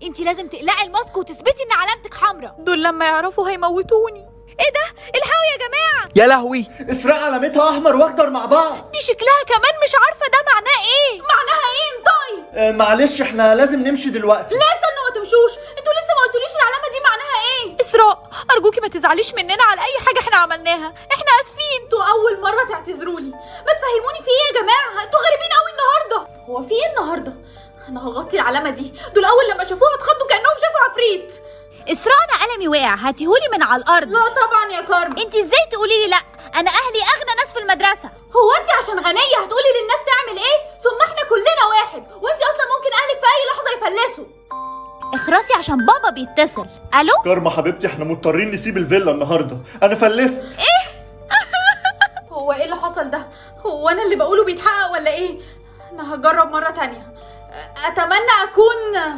انت لازم تقلعي الماسك وتثبتي ان علامتك حمراء. دول لما يعرفوا هيموتوني. ايه ده؟ الحقوا يا جماعه. يا لهوي، اسراء علامتها احمر واخضر مع بعض. دي شكلها كمان مش عارفه ده معناه ايه. معناها ايه انطقي؟ معلش احنا لازم نمشي دلوقتي. لا استنوا ما تمشوش، انتوا لسه ما قلتوليش العلامه دي معناها ايه. اسراء ارجوكي ما تزعليش مننا على اي حاجه احنا عملناها، احنا اسفين. انتوا اول مره تعتذروا لي، ما تفهموني في ايه يا جماعه، انتوا غريبين قوي النهارده. هو في ايه النهارده؟ انا هغطي العلامه دي، دول اول لما شافوها اتخضوا كانهم شافوا عفريت. اسراء انا قلمي وقع، هاتيهولي من على الارض. لا طبعا يا كارم. انت ازاي تقولي لي لا؟ انا اهلي اغنى ناس في المدرسه. هو انت عشان غنيه هتقولي للناس تعمل ايه؟ ثم احنا كلنا واحد، وانت اصلا ممكن اهلك في اي لحظه يفلسوا. اخرسي عشان بابا بيتصل. الو كارما حبيبتي، احنا مضطرين نسيب الفيلا النهارده، انا فلست. هو ايه اللي حصل ده؟ هو انا اللي بقوله بيتحقق ولا ايه؟ انا هجرب مره تانية. اتمنى اكون